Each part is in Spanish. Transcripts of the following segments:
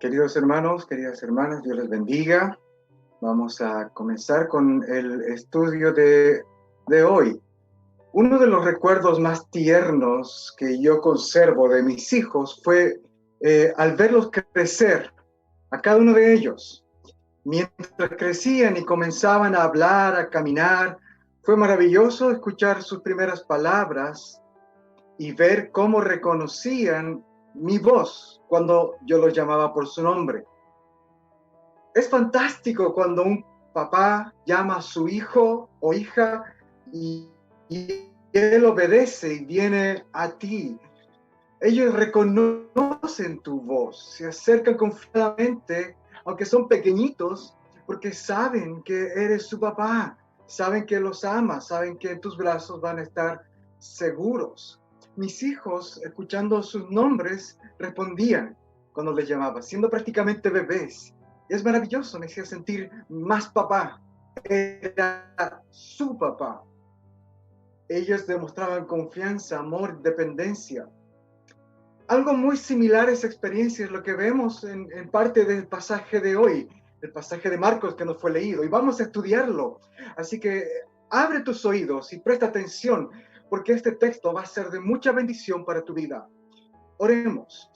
Queridos hermanos, queridas hermanas, Dios les bendiga. Vamos a comenzar con el estudio de hoy. Uno de los recuerdos más tiernos que yo conservo de mis hijos fue al verlos crecer, a cada uno de ellos. Mientras crecían y comenzaban a hablar, a caminar, fue maravilloso escuchar sus primeras palabras y ver cómo reconocían mi voz cuando yo los llamaba por su nombre. Es fantástico cuando un papá llama a su hijo o hija y él obedece y viene a ti. Ellos reconocen tu voz, se acercan confiadamente, aunque son pequeñitos, porque saben que eres su papá, saben que los amas, saben que en tus brazos van a estar seguros. Mis hijos, escuchando sus nombres, respondían cuando les llamaba, siendo prácticamente bebés. Es maravilloso, me hacía sentir más papá. Era su papá. Ellos demostraban confianza, amor, dependencia. Algo muy similar a esa experiencia es lo que vemos en parte del pasaje de hoy, el pasaje de Marcos que nos fue leído, y vamos a estudiarlo. Así que abre tus oídos y presta atención, porque este texto va a ser de mucha bendición para tu vida. Oremos.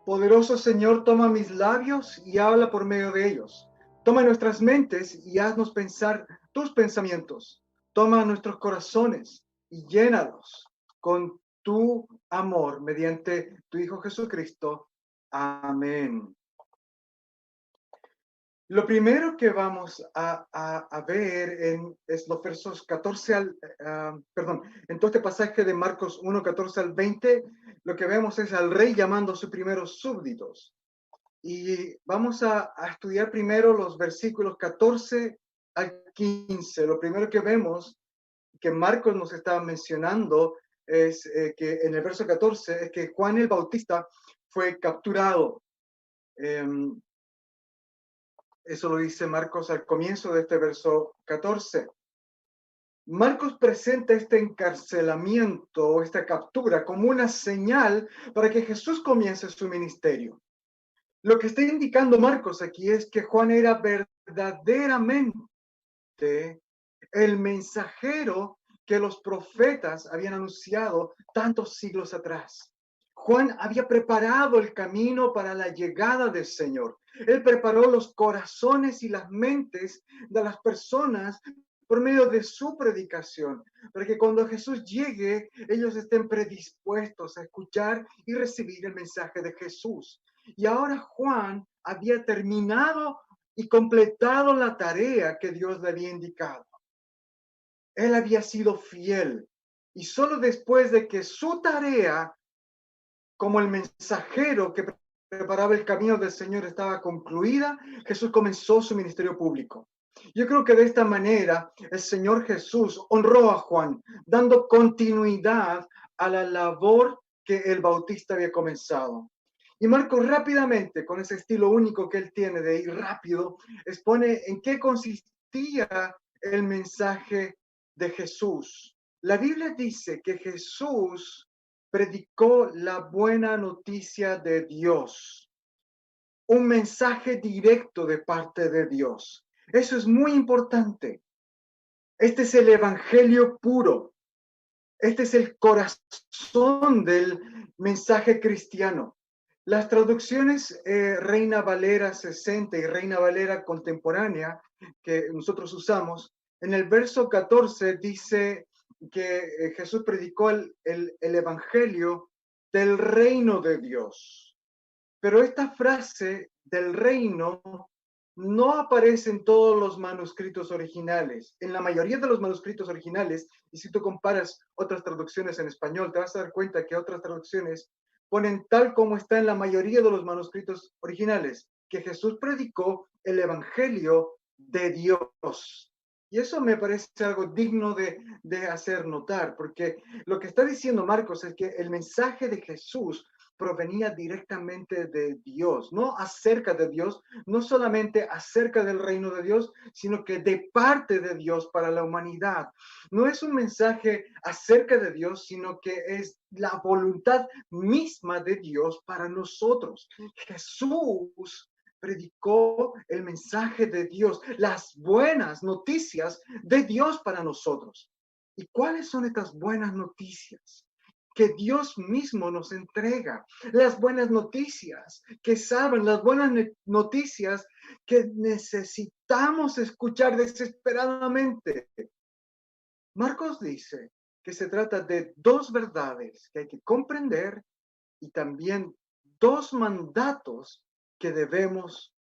Poderoso Señor, toma mis labios y habla por medio de ellos. Toma nuestras mentes y haznos pensar tus pensamientos. Toma nuestros corazones y llénalos con tu amor mediante tu Hijo Jesucristo. Amén. Lo primero que vamos a ver es los versos 14 en todo este pasaje de Marcos 1, 14 al 20, lo que vemos es al rey llamando a sus primeros súbditos. Y vamos a estudiar primero los versículos 14 al 15. Lo primero que vemos, que Marcos nos estaba mencionando, es que en el verso 14 es que Juan el Bautista fue capturado. Eso lo dice Marcos al comienzo de este verso 14. Marcos presenta este encarcelamiento o esta captura como una señal para que Jesús comience su ministerio. Lo que está indicando Marcos aquí es que Juan era verdaderamente el mensajero que los profetas habían anunciado tantos siglos atrás. Juan había preparado el camino para la llegada del Señor. Él preparó los corazones y las mentes de las personas por medio de su predicación, para que cuando Jesús llegue, ellos estén predispuestos a escuchar y recibir el mensaje de Jesús. Y ahora Juan había terminado y completado la tarea que Dios le había indicado. Él había sido fiel y solo después de que su tarea como el mensajero que preparaba el camino del Señor estaba concluida, Jesús comenzó su ministerio público. Yo creo que de esta manera el Señor Jesús honró a Juan, dando continuidad a la labor que el Bautista había comenzado. Y Marcos rápidamente, con ese estilo único que él tiene de ir rápido, expone en qué consistía el mensaje de Jesús. La Biblia dice que Jesús predicó la buena noticia de Dios, un mensaje directo de parte de Dios. Eso es muy importante. Este es el evangelio puro. Este es el corazón del mensaje cristiano. Las traducciones Reina Valera 60 y Reina Valera contemporánea que nosotros usamos, en el verso 14 dice que Jesús predicó el evangelio del reino de Dios. Pero esta frase del reino no aparece en todos los manuscritos originales. En la mayoría de los manuscritos originales, y si tú comparas otras traducciones en español, te vas a dar cuenta que otras traducciones ponen tal como está en la mayoría de los manuscritos originales, que Jesús predicó el evangelio de Dios. Y eso me parece algo digno de hacer notar, porque lo que está diciendo Marcos es que el mensaje de Jesús provenía directamente de Dios, no acerca de Dios, no solamente acerca del reino de Dios, sino que de parte de Dios para la humanidad. No es un mensaje acerca de Dios, sino que es la voluntad misma de Dios para nosotros. Jesús predicó el mensaje de Dios, las buenas noticias de Dios para nosotros. ¿Y cuáles son estas buenas noticias? Que Dios mismo nos entrega, las buenas noticias que saben, las buenas noticias que necesitamos escuchar desesperadamente. Marcos dice que se trata de dos verdades que hay que comprender y también dos mandatos que debemos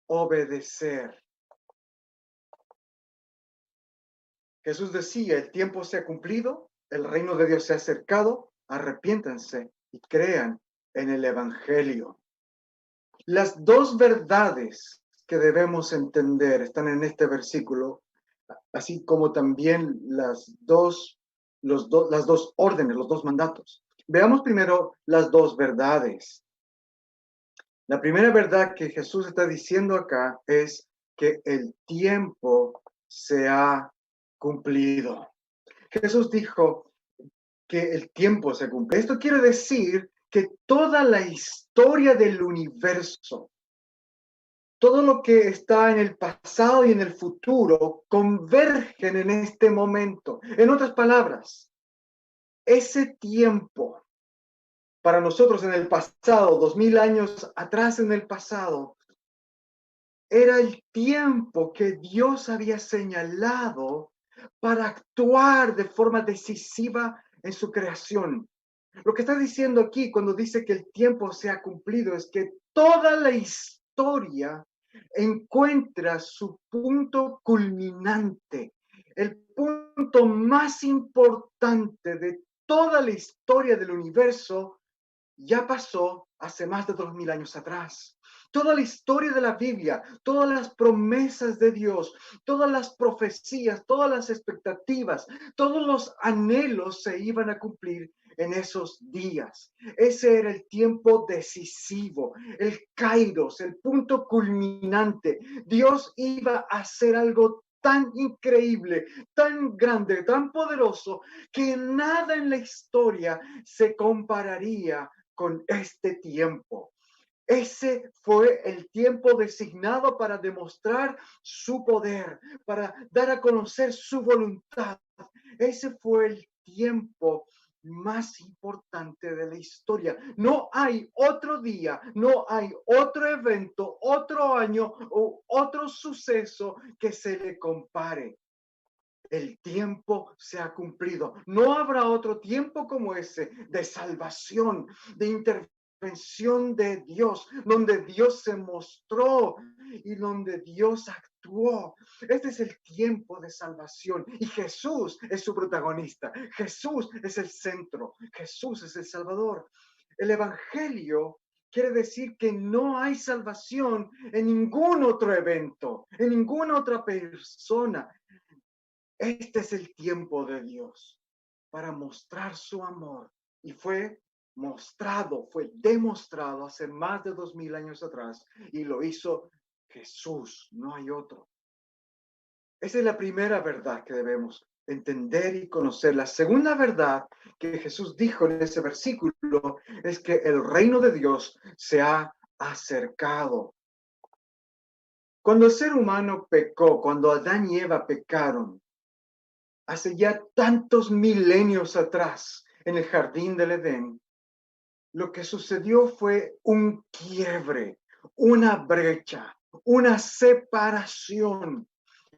obedecer. Jesús decía, el tiempo se ha cumplido, el reino de Dios se ha acercado, arrepiéntanse y crean en el Evangelio. Las dos verdades que debemos entender están en este versículo, así como también las dos órdenes, los dos mandatos. Veamos primero las dos verdades. La primera verdad que Jesús está diciendo acá es que el tiempo se ha cumplido. Jesús dijo que el tiempo se cumple. Esto quiere decir que toda la historia del universo, todo lo que está en el pasado y en el futuro, convergen en este momento. En otras palabras, ese tiempo para nosotros en el pasado, 2000 años atrás en el pasado, era el tiempo que Dios había señalado para actuar de forma decisiva en su creación. Lo que está diciendo aquí cuando dice que el tiempo se ha cumplido es que toda la historia encuentra su punto culminante, el punto más importante de toda la historia del universo ya pasó hace más de 2000 años atrás. Toda la historia de la Biblia, todas las promesas de Dios, todas las profecías, todas las expectativas, todos los anhelos se iban a cumplir en esos días. Ese era el tiempo decisivo, el kairos, el punto culminante. Dios iba a hacer algo tan increíble, tan grande, tan poderoso, que nada en la historia se compararía con este tiempo. Ese fue el tiempo designado para demostrar su poder, para dar a conocer su voluntad. Ese fue el tiempo más importante de la historia. No hay otro día, no hay otro evento, otro año o otro suceso que se le compare. El tiempo se ha cumplido. No habrá otro tiempo como ese de salvación, de intervención de Dios, donde Dios se mostró y donde Dios actuó. Este es el tiempo de salvación y Jesús es su protagonista. Jesús es el centro. Jesús es el Salvador. El Evangelio quiere decir que no hay salvación en ningún otro evento, en ninguna otra persona. Este es el tiempo de Dios para mostrar su amor y fue mostrado, fue demostrado hace más de 2000 años atrás y lo hizo Jesús, no hay otro. Esa es la primera verdad que debemos entender y conocer. La segunda verdad que Jesús dijo en ese versículo es que el reino de Dios se ha acercado. Cuando el ser humano pecó, cuando Adán y Eva pecaron, hace ya tantos milenios atrás, en el jardín del Edén, lo que sucedió fue un quiebre, una brecha, una separación,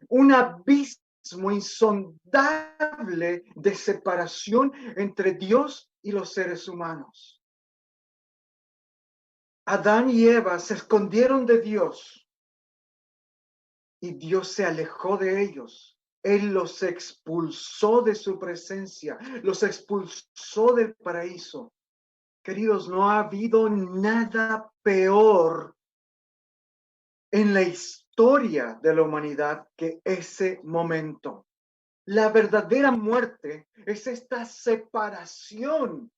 un abismo insondable de separación entre Dios y los seres humanos. Adán y Eva se escondieron de Dios y Dios se alejó de ellos. Él los expulsó de su presencia, los expulsó del paraíso. Queridos, no ha habido nada peor en la historia de la humanidad que ese momento. La verdadera muerte es esta separación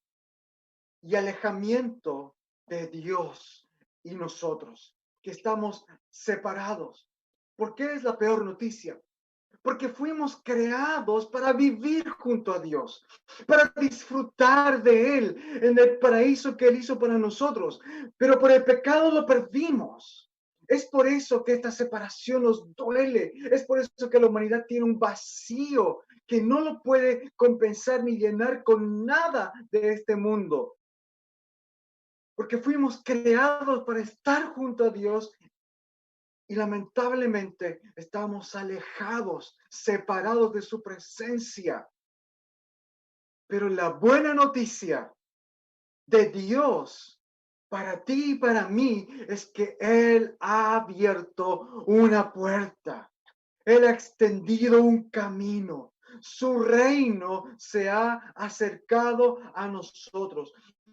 y alejamiento de Dios y nosotros, que estamos separados. ¿Por qué es la peor noticia? Porque fuimos creados para vivir junto a Dios, para disfrutar de Él en el paraíso que Él hizo para nosotros. Pero por el pecado lo perdimos. Es por eso que esta separación nos duele. Es por eso que la humanidad tiene un vacío que no lo puede compensar ni llenar con nada de este mundo. Porque fuimos creados para estar junto a Dios y lamentablemente estamos alejados, separados de su presencia. Pero la buena noticia de Dios para ti y para mí es que Él ha abierto una puerta. Él ha extendido un camino. Su reino se ha acercado a nosotros.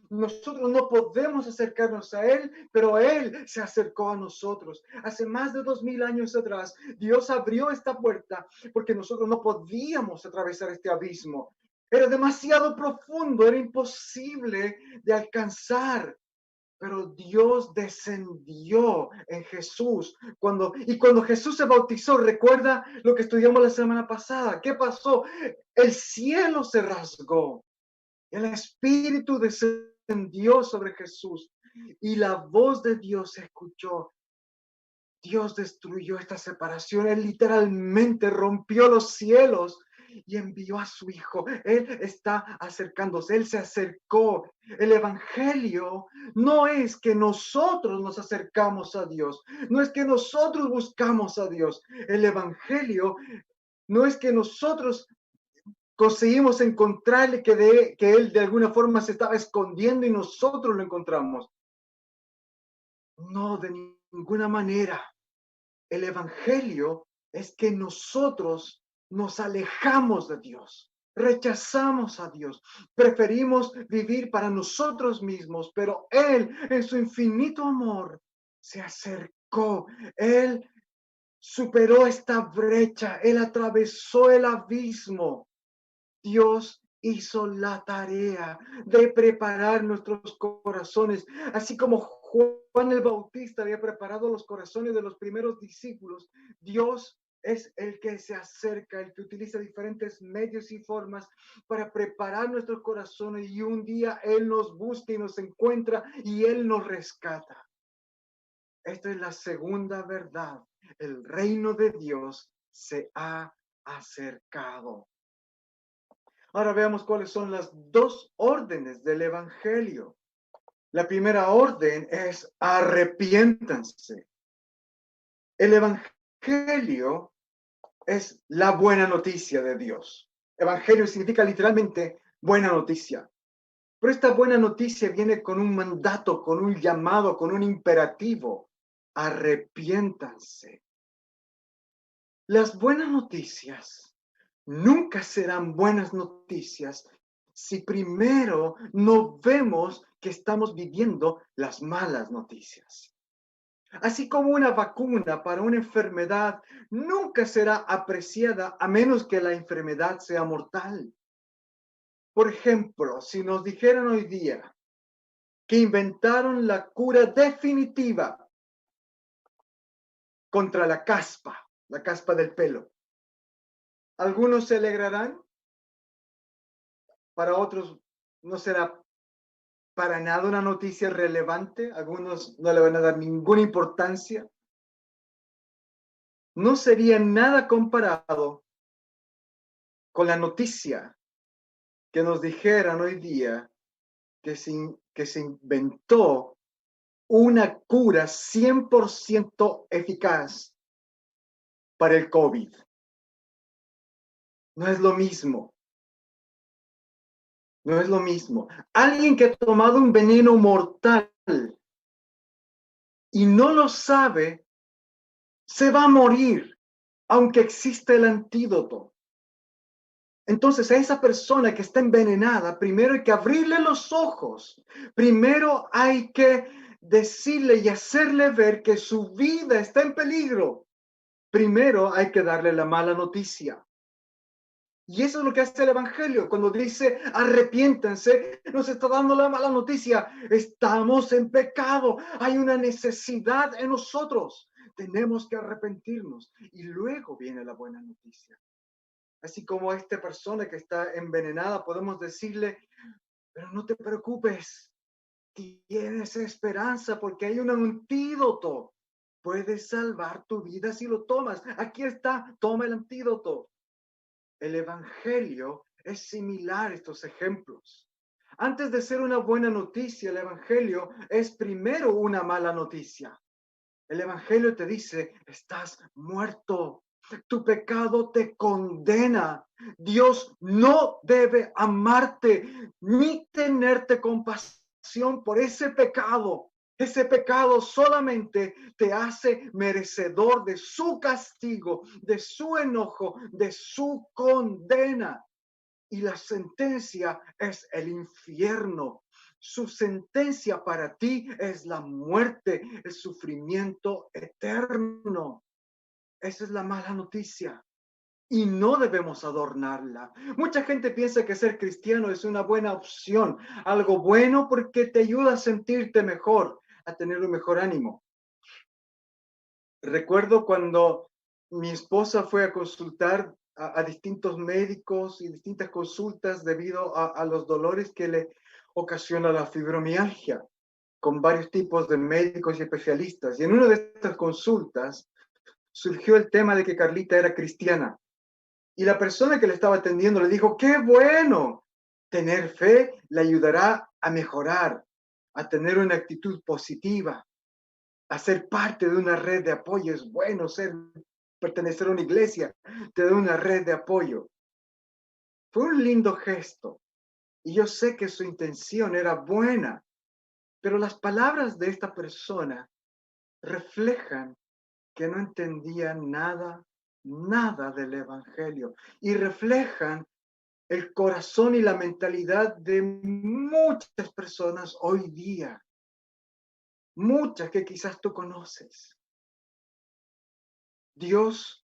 Nosotros no podemos acercarnos a Él, pero Él se acercó a nosotros. Hace más de 2000 años atrás, Dios abrió esta puerta porque nosotros no podíamos atravesar este abismo. Era demasiado profundo, era imposible de alcanzar. Pero Dios descendió en Jesús. Cuando Jesús se bautizó, recuerda lo que estudiamos la semana pasada. ¿Qué pasó? El cielo se rasgó. El Espíritu descendió sobre Jesús y la voz de Dios se escuchó. Dios destruyó esta separación. Él literalmente rompió los cielos y envió a su Hijo. Él está acercándose, Él se acercó. El Evangelio no es que nosotros nos acercamos a Dios, no es que nosotros buscamos a Dios. El Evangelio no es que nosotros conseguimos encontrarle que Él de alguna forma se estaba escondiendo y nosotros lo encontramos. No, de ninguna manera. El Evangelio es que nosotros nos alejamos de Dios, rechazamos a Dios, preferimos vivir para nosotros mismos, pero Él, en su infinito amor, se acercó. Él superó esta brecha, Él atravesó el abismo. Dios hizo la tarea de preparar nuestros corazones, así como Juan el Bautista había preparado los corazones de los primeros discípulos. Dios es el que se acerca, el que utiliza diferentes medios y formas para preparar nuestros corazones y un día Él nos busca y nos encuentra y Él nos rescata. Esta es la segunda verdad. El reino de Dios se ha acercado. Ahora veamos cuáles son las dos órdenes del Evangelio. La primera orden es arrepiéntanse. El Evangelio es la buena noticia de Dios. Evangelio significa literalmente buena noticia. Pero esta buena noticia viene con un mandato, con un llamado, con un imperativo. Arrepiéntanse. Las buenas noticias nunca serán buenas noticias si primero no vemos que estamos viviendo las malas noticias. Así como una vacuna para una enfermedad nunca será apreciada a menos que la enfermedad sea mortal. Por ejemplo, si nos dijeran hoy día que inventaron la cura definitiva contra la caspa del pelo, algunos se alegrarán, para otros no será para nada una noticia relevante, algunos no le van a dar ninguna importancia. No sería nada comparado con la noticia que nos dijeran hoy día que se inventó una cura 100% eficaz para el COVID. No es lo mismo. No es lo mismo. Alguien que ha tomado un veneno mortal y no lo sabe, se va a morir, aunque exista el antídoto. Entonces, a esa persona que está envenenada, primero hay que abrirle los ojos. Primero hay que decirle y hacerle ver que su vida está en peligro. Primero hay que darle la mala noticia. Y eso es lo que hace el Evangelio. Cuando dice arrepiéntanse, nos está dando la mala noticia. Estamos en pecado. Hay una necesidad en nosotros. Tenemos que arrepentirnos. Y luego viene la buena noticia. Así como a esta persona que está envenenada, podemos decirle, pero no te preocupes. Tienes esperanza porque hay un antídoto. Puedes salvar tu vida si lo tomas. Aquí está, toma el antídoto. El Evangelio es similar a estos ejemplos. Antes de ser una buena noticia, el Evangelio es primero una mala noticia. El Evangelio te dice, estás muerto. Tu pecado te condena. Dios no debe amarte ni tenerte compasión por ese pecado. Ese pecado solamente te hace merecedor de su castigo, de su enojo, de su condena. Y la sentencia es el infierno. Su sentencia para ti es la muerte, el sufrimiento eterno. Esa es la mala noticia. Y no debemos adornarla. Mucha gente piensa que ser cristiano es una buena opción, algo bueno porque te ayuda a sentirte mejor, a tener un mejor ánimo. Recuerdo cuando mi esposa fue a consultar a distintos médicos y distintas consultas debido a los dolores que le ocasiona la fibromialgia, con varios tipos de médicos y especialistas. Y en una de estas consultas surgió el tema de que Carlita era cristiana. Y la persona que le estaba atendiendo le dijo, qué bueno, tener fe le ayudará a mejorar, a tener una actitud positiva, a ser parte de una red de apoyo. Es bueno pertenecer a una iglesia, te da una red de apoyo. Fue un lindo gesto y yo sé que su intención era buena, pero las palabras de esta persona reflejan que no entendía nada del evangelio y reflejan el corazón y la mentalidad de muchas personas hoy día, muchas que quizás tú conoces. Dios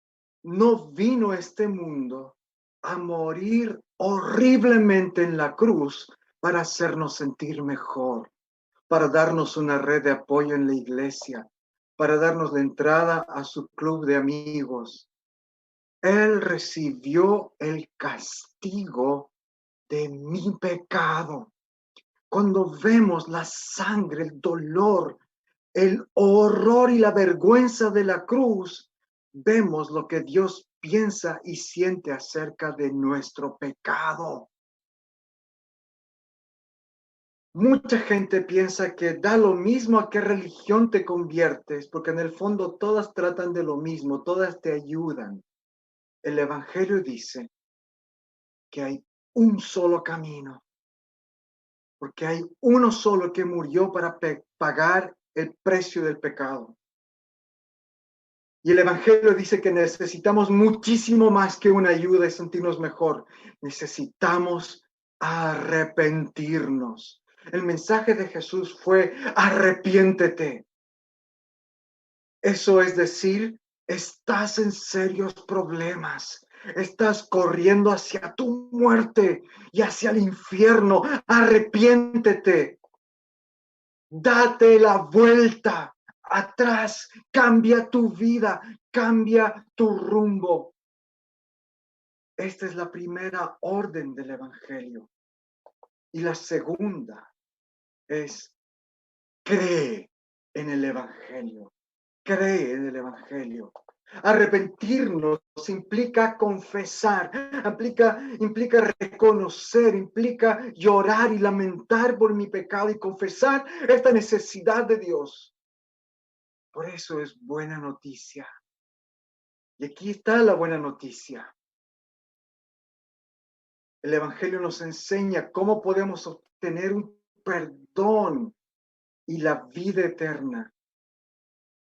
no vino a este mundo a morir horriblemente en la cruz para hacernos sentir mejor, para darnos una red de apoyo en la iglesia, para darnos la entrada a su club de amigos. Él recibió el castigo de mi pecado. Cuando vemos la sangre, el dolor, el horror y la vergüenza de la cruz, vemos lo que Dios piensa y siente acerca de nuestro pecado. Mucha gente piensa que da lo mismo a qué religión te conviertes, porque en el fondo todas tratan de lo mismo, todas te ayudan. El Evangelio dice que hay un solo camino, porque hay uno solo que murió para pagar el precio del pecado. Y el Evangelio dice que necesitamos muchísimo más que una ayuda y sentirnos mejor. Necesitamos arrepentirnos. El mensaje de Jesús fue, arrepiéntete. Eso es decir, estás en serios problemas. Estás corriendo hacia tu muerte y hacia el infierno. Arrepiéntete. Date la vuelta atrás, cambia tu vida, cambia tu rumbo. Esta es la primera orden del Evangelio. Y la segunda es, cree en el Evangelio, cree en el Evangelio. Arrepentirnos implica confesar, implica reconocer, implica llorar y lamentar por mi pecado y confesar esta necesidad de Dios. Por eso es buena noticia. Y aquí está la buena noticia. El Evangelio nos enseña cómo podemos obtener un perdón y la vida eterna.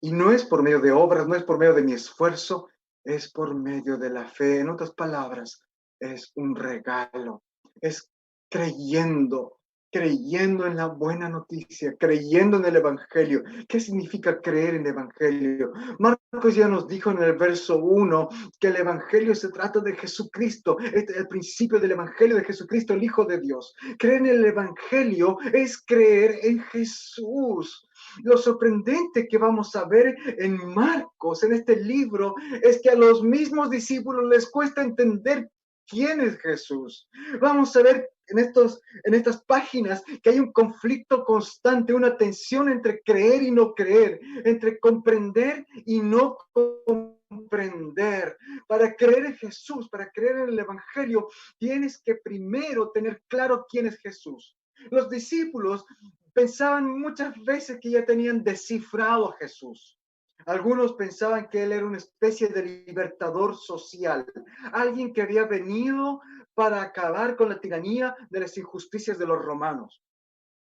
Y no es por medio de obras, no es por medio de mi esfuerzo, es por medio de la fe. En otras palabras, es un regalo. Es creyendo creyendo en la buena noticia, creyendo en el Evangelio. ¿Qué significa creer en el Evangelio? Marcos ya nos dijo en el verso 1 que el Evangelio se trata de Jesucristo, el principio del Evangelio de Jesucristo, el Hijo de Dios. Creer en el Evangelio es creer en Jesús. Lo sorprendente que vamos a ver en Marcos, en este libro, es que a los mismos discípulos les cuesta entender quién es Jesús. Vamos a ver en estas páginas que hay un conflicto constante, una tensión entre creer y no creer, entre comprender y no comprender. Para creer en Jesús, para creer en el Evangelio, tienes que primero tener claro quién es Jesús. Los discípulos pensaban muchas veces que ya tenían descifrado a Jesús. Algunos pensaban que él era una especie de libertador social, alguien que había venido para acabar con la tiranía de las injusticias de los romanos.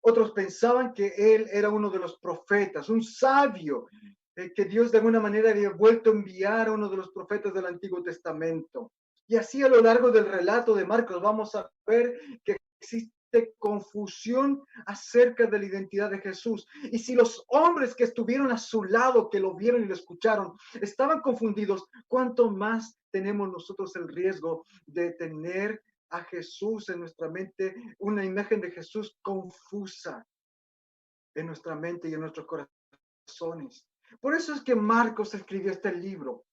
Otros pensaban que él era uno de los profetas, un sabio, que Dios de alguna manera había vuelto a enviar a uno de los profetas del Antiguo Testamento. Y así a lo largo del relato de Marcos vamos a ver que existe confusión acerca de la identidad de Jesús. Y si los hombres que estuvieron a su lado, que lo vieron y lo escucharon, estaban confundidos, ¿cuánto más tenemos nosotros el riesgo de tener a Jesús en nuestra mente, una imagen de Jesús confusa en nuestra mente y en nuestros corazones? Por eso es que Marcos escribió este libro.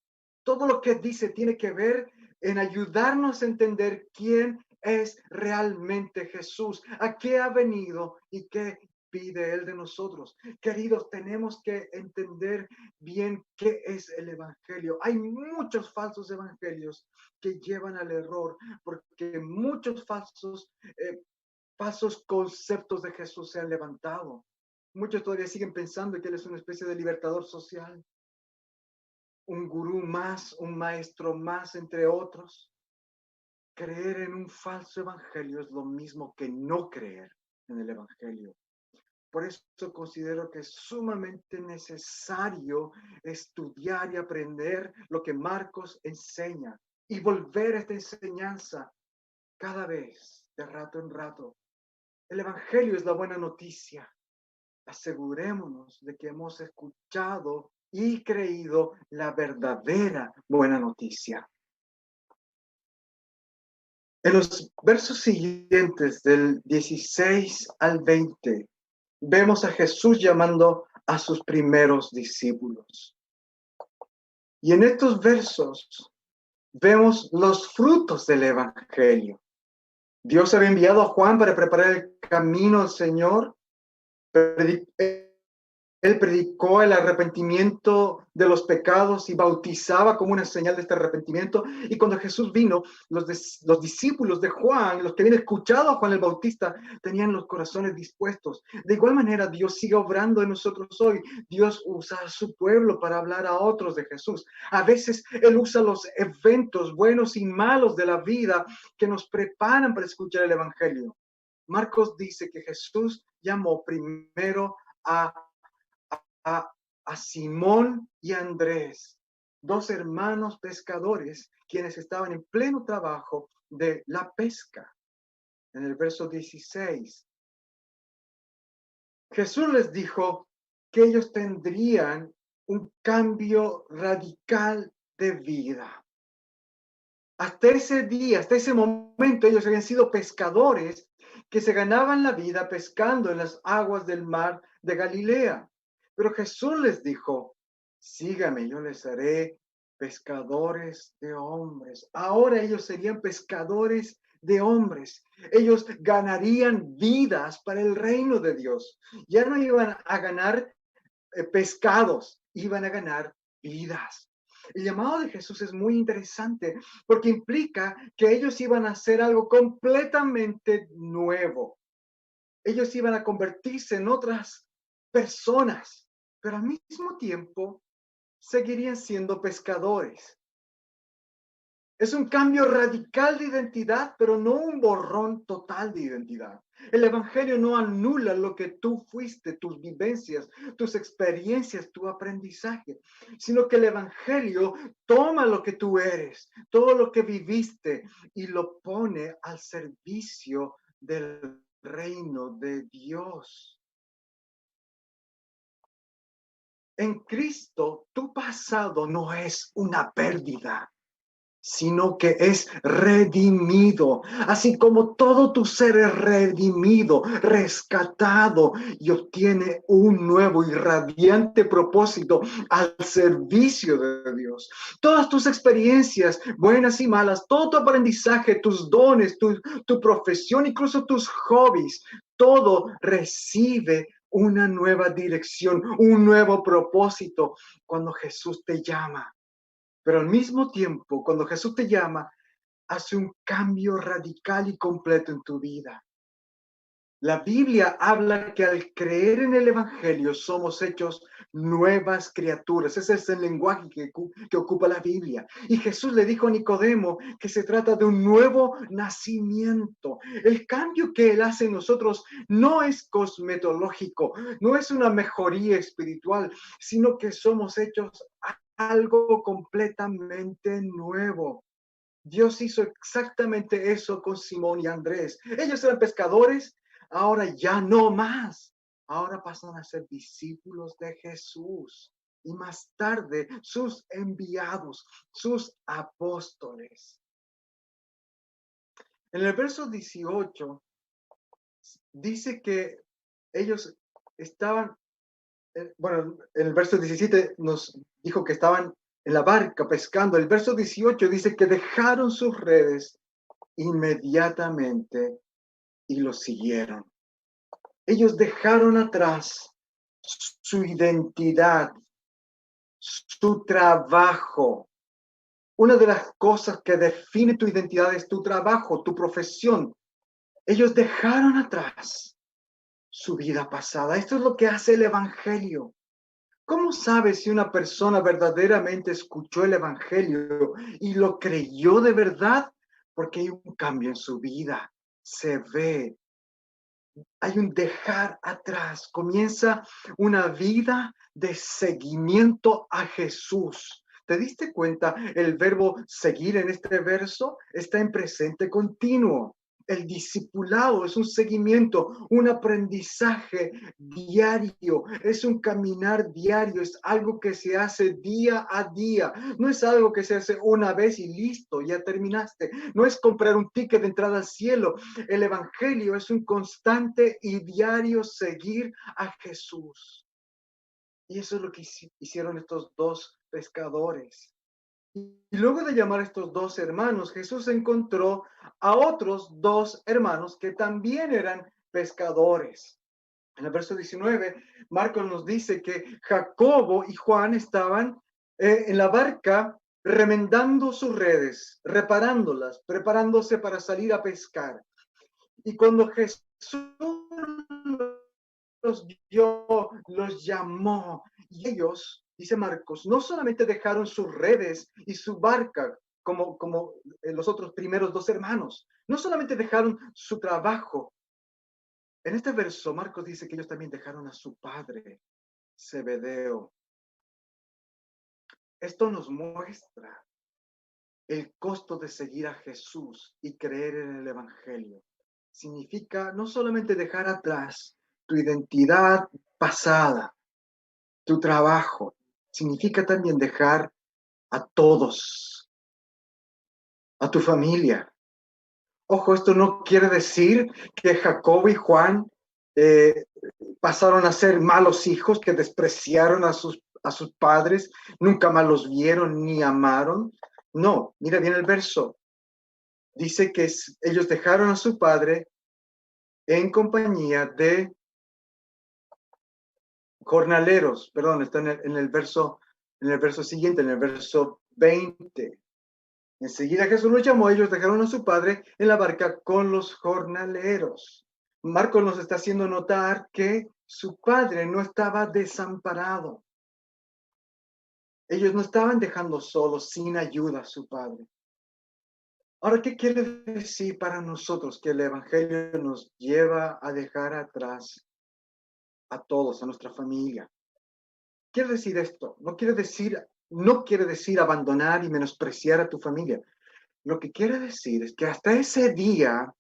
Todo lo que dice tiene que ver en ayudarnos a entender quién es realmente Jesús, a qué ha venido y qué pide Él de nosotros. Queridos, tenemos que entender bien qué es el Evangelio. Hay muchos falsos evangelios que llevan al error, porque muchos falsos conceptos de Jesús se han levantado. Muchos todavía siguen pensando que Él es una especie de libertador social, un gurú más, un maestro más, entre otros. Creer en un falso evangelio es lo mismo que no creer en el evangelio. Por eso considero que es sumamente necesario estudiar y aprender lo que Marcos enseña y volver a esta enseñanza cada vez, de rato en rato. El evangelio es la buena noticia. Asegurémonos de que hemos escuchado y creído la verdadera buena noticia. En los versos siguientes, del 16 al 20, vemos a Jesús llamando a sus primeros discípulos. Y en estos versos vemos los frutos del Evangelio. Dios había enviado a Juan para preparar el camino al Señor. Él predicó el arrepentimiento de los pecados y bautizaba como una señal de este arrepentimiento. Y cuando Jesús vino, los discípulos de Juan, los que habían escuchado a Juan el Bautista, tenían los corazones dispuestos. De igual manera, Dios sigue obrando en nosotros hoy. Dios usa a su pueblo para hablar a otros de Jesús. A veces Él usa los eventos buenos y malos de la vida que nos preparan para escuchar el Evangelio. Marcos dice que Jesús llamó primero a Simón y Andrés, dos hermanos pescadores, quienes estaban en pleno trabajo de la pesca. En el verso 16, Jesús les dijo que ellos tendrían un cambio radical de vida. Hasta ese día, hasta ese momento, ellos habían sido pescadores que se ganaban la vida pescando en las aguas del mar de Galilea. Pero Jesús les dijo, sígame, yo les haré pescadores de hombres. Ahora ellos serían pescadores de hombres. Ellos ganarían vidas para el reino de Dios. Ya no iban a ganar pescados, iban a ganar vidas. El llamado de Jesús es muy interesante porque implica que ellos iban a hacer algo completamente nuevo. Ellos iban a convertirse en otras personas, pero al mismo tiempo seguirían siendo pescadores. Es un cambio radical de identidad, pero no un borrón total de identidad. El Evangelio no anula lo que tú fuiste, tus vivencias, tus experiencias, tu aprendizaje, sino que el Evangelio toma lo que tú eres, todo lo que viviste y lo pone al servicio del reino de Dios. En Cristo, tu pasado no es una pérdida, sino que es redimido, así como todo tu ser es redimido, rescatado y obtiene un nuevo y radiante propósito al servicio de Dios. Todas tus experiencias, buenas y malas, todo tu aprendizaje, tus dones, tu profesión, incluso tus hobbies, todo recibe una nueva dirección, un nuevo propósito cuando Jesús te llama. Pero al mismo tiempo, cuando Jesús te llama, hace un cambio radical y completo en tu vida. La Biblia habla que al creer en el Evangelio somos hechos nuevas criaturas. Ese es el lenguaje que ocupa la Biblia. Y Jesús le dijo a Nicodemo que se trata de un nuevo nacimiento. El cambio que Él hace en nosotros no es cosmetológico, no es una mejoría espiritual, sino que somos hechos algo completamente nuevo. Dios hizo exactamente eso con Simón y Andrés. Ellos eran pescadores, ahora ya no más. Ahora pasan a ser discípulos de Jesús y más tarde sus enviados, sus apóstoles. En el verso 18 dice que ellos estaban, bueno, en el verso 17 nos dijo que estaban en la barca pescando. El verso 18 dice que dejaron sus redes inmediatamente y lo siguieron. Ellos dejaron atrás su identidad, su trabajo. Una de las cosas que define tu identidad es tu trabajo, tu profesión. Ellos dejaron atrás su vida pasada. Esto es lo que hace el Evangelio. ¿Cómo sabes si una persona verdaderamente escuchó el Evangelio y lo creyó de verdad? Porque hay un cambio en su vida. Se ve. Hay un dejar atrás. Comienza una vida de seguimiento a Jesús. ¿Te diste cuenta? El verbo seguir en este verso está en presente continuo. El discipulado es un seguimiento, un aprendizaje diario, es un caminar diario, es algo que se hace día a día. No es algo que se hace una vez y listo, ya terminaste. No es comprar un ticket de entrada al cielo. El Evangelio es un constante y diario seguir a Jesús. Y eso es lo que hicieron estos dos pescadores. Y luego de llamar a estos dos hermanos, Jesús encontró a otros dos hermanos que también eran pescadores. En el verso 19, Marcos nos dice que Jacobo y Juan estaban en la barca remendando sus redes, reparándolas, preparándose para salir a pescar. Y cuando Jesús los vio, los llamó, y ellos, dice Marcos, no solamente dejaron sus redes y su barca, como los otros primeros dos hermanos, no solamente dejaron su trabajo. En este verso, Marcos dice que ellos también dejaron a su padre, Zebedeo. Esto nos muestra el costo de seguir a Jesús y creer en el Evangelio. Significa no solamente dejar atrás tu identidad pasada, tu trabajo, significa también dejar a todos, a tu familia. Ojo, esto no quiere decir que Jacobo y Juan eh, pasaron a ser malos hijos, que despreciaron a sus padres, nunca más los vieron ni amaron. No, mira bien el verso. Dice que ellos dejaron a su padre en compañía de jornaleros, perdón, está en el verso siguiente, en el verso 20. Enseguida Jesús los llamó, ellos dejaron a su padre en la barca con los jornaleros. Marcos nos está haciendo notar que su padre no estaba desamparado. Ellos no estaban dejando solos, sin ayuda a su padre. Ahora, ¿qué quiere decir para nosotros que el Evangelio nos lleva a dejar atrás a todos, a nuestra familia? Quiere decir esto, no quiere decir abandonar y menospreciar a tu familia. Lo que quiere decir es que hasta ese día,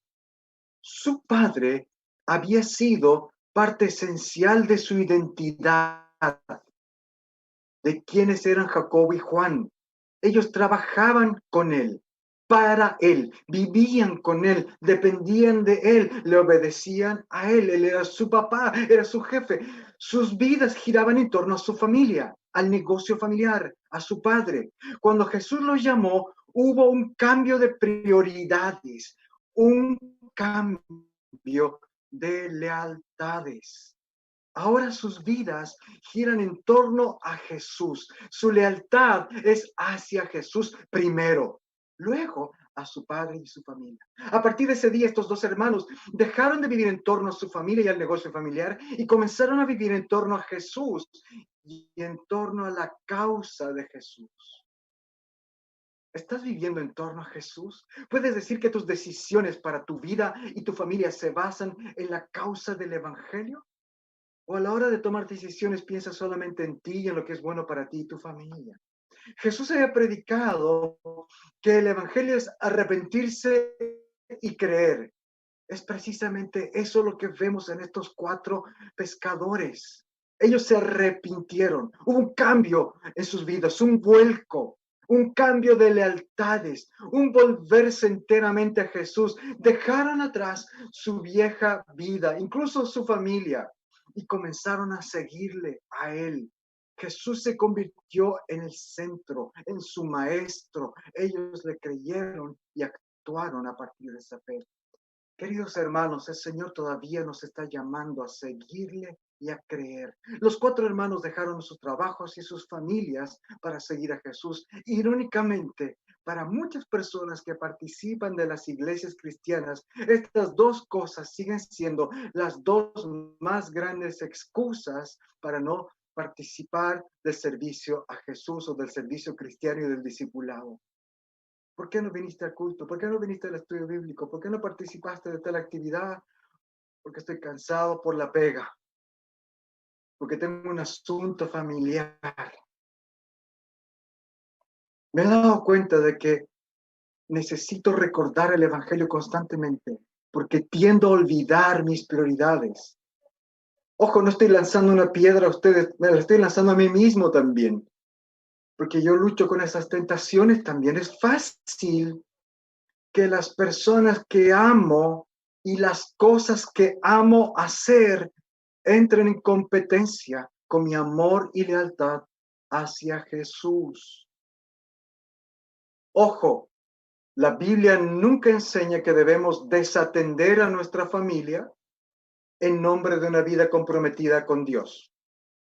su padre había sido parte esencial de su identidad, de quienes eran Jacobo y Juan. Ellos trabajaban con él, para él, vivían con él, dependían de él, le obedecían a él. Él era su papá, era su jefe. Sus vidas giraban en torno a su familia, al negocio familiar, a su padre. Cuando Jesús los llamó, hubo un cambio de prioridades, un cambio de lealtades. Ahora sus vidas giran en torno a Jesús. Su lealtad es hacia Jesús primero, luego a su padre y su familia. A partir de ese día, estos dos hermanos dejaron de vivir en torno a su familia y al negocio familiar y comenzaron a vivir en torno a Jesús y en torno a la causa de Jesús. ¿Estás viviendo en torno a Jesús? ¿Puedes decir que tus decisiones para tu vida y tu familia se basan en la causa del Evangelio? ¿O a la hora de tomar decisiones piensas solamente en ti y en lo que es bueno para ti y tu familia? Jesús había predicado que el Evangelio es arrepentirse y creer. Es precisamente eso lo que vemos en estos 4 pescadores. Ellos se arrepintieron. Hubo un cambio en sus vidas, un vuelco, un cambio de lealtades, un volverse enteramente a Jesús. Dejaron atrás su vieja vida, incluso su familia, y comenzaron a seguirle a él. Jesús se convirtió en el centro, en su maestro. Ellos le creyeron y actuaron a partir de esa fe. Queridos hermanos, el Señor todavía nos está llamando a seguirle y a creer. Los 4 hermanos dejaron sus trabajos y sus familias para seguir a Jesús. Irónicamente, para muchas personas que participan de las iglesias cristianas, estas 2 cosas siguen siendo las 2 más grandes excusas para no participar del servicio a Jesús o del servicio cristiano y del discipulado. ¿Por qué no viniste al culto? ¿Por qué no viniste al estudio bíblico? ¿Por qué no participaste de tal actividad? Porque estoy cansado por la pega. Porque tengo un asunto familiar. Me he dado cuenta de que necesito recordar el Evangelio constantemente, porque tiendo a olvidar mis prioridades. Ojo, no estoy lanzando una piedra a ustedes, me la estoy lanzando a mí mismo también, porque yo lucho con esas tentaciones también. Es fácil que las personas que amo y las cosas que amo hacer entren en competencia con mi amor y lealtad hacia Jesús. Ojo, la Biblia nunca enseña que debemos desatender a nuestra familia en nombre de una vida comprometida con Dios.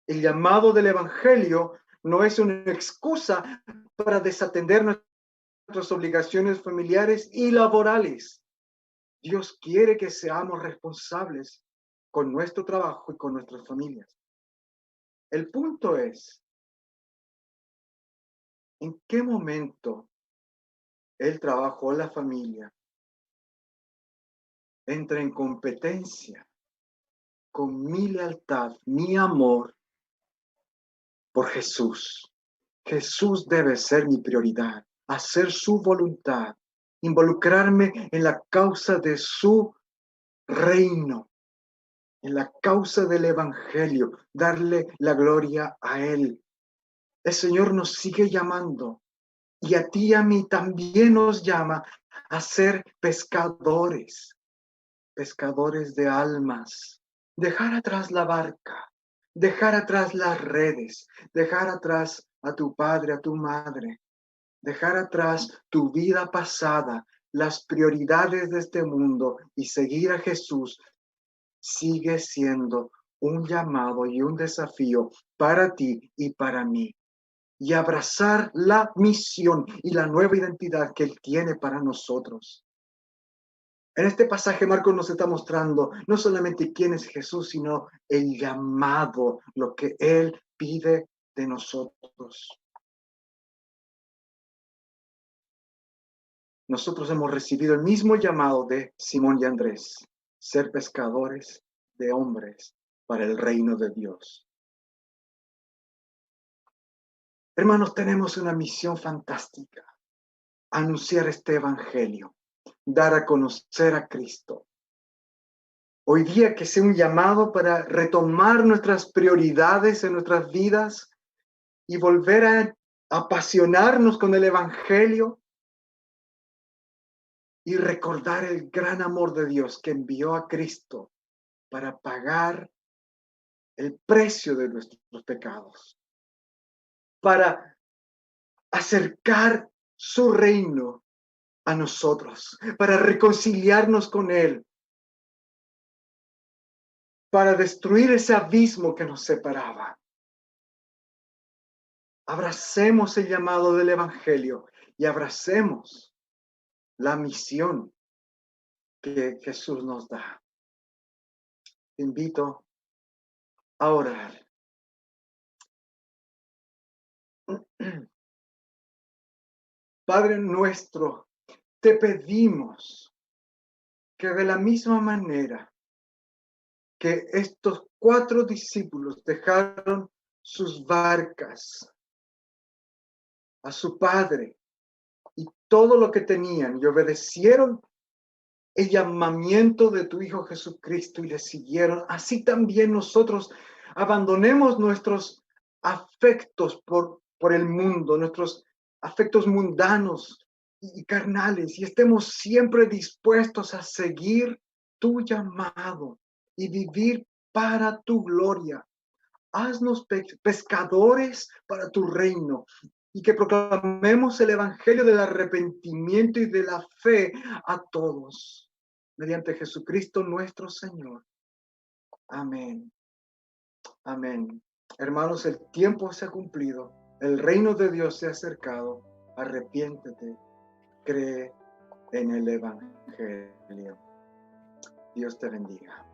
El llamado del Evangelio no es una excusa para desatender nuestras obligaciones familiares y laborales. Dios quiere que seamos responsables con nuestro trabajo y con nuestras familias. El punto es, ¿en qué momento el trabajo o la familia entra en competencia con mi lealtad, mi amor por Jesús? Jesús debe ser mi prioridad, hacer su voluntad, involucrarme en la causa de su reino, en la causa del Evangelio, darle la gloria a Él. El Señor nos sigue llamando y a ti y a mí también nos llama a ser pescadores, pescadores de almas. Dejar atrás la barca, dejar atrás las redes, dejar atrás a tu padre, a tu madre, dejar atrás tu vida pasada, las prioridades de este mundo y seguir a Jesús sigue siendo un llamado y un desafío para ti y para mí. Y abrazar la misión y la nueva identidad que Él tiene para nosotros. En este pasaje, Marcos nos está mostrando no solamente quién es Jesús, sino el llamado, lo que Él pide de nosotros. Nosotros hemos recibido el mismo llamado de Simón y Andrés, ser pescadores de hombres para el reino de Dios. Hermanos, tenemos una misión fantástica: anunciar este evangelio, dar a conocer a Cristo. Hoy día que sea un llamado para retomar nuestras prioridades en nuestras vidas y volver a apasionarnos con el Evangelio y recordar el gran amor de Dios que envió a Cristo para pagar el precio de nuestros pecados, para acercar su reino a nosotros, para reconciliarnos con Él, para destruir ese abismo que nos separaba. Abracemos el llamado del Evangelio y abracemos la misión que Jesús nos da. Te invito a orar. Padre nuestro, te pedimos que de la misma manera que estos 4 discípulos dejaron sus barcas a su padre y todo lo que tenían y obedecieron el llamamiento de tu Hijo Jesucristo y le siguieron, así también nosotros abandonemos nuestros afectos por el mundo, nuestros afectos mundanos y carnales, y estemos siempre dispuestos a seguir tu llamado y vivir para tu gloria. Haznos pescadores para tu reino y que proclamemos el evangelio del arrepentimiento y de la fe a todos. Mediante Jesucristo nuestro Señor. Amén. Amén. Hermanos, el tiempo se ha cumplido. El reino de Dios se ha acercado. Arrepiéntete. Cree en el evangelio. Dios te bendiga.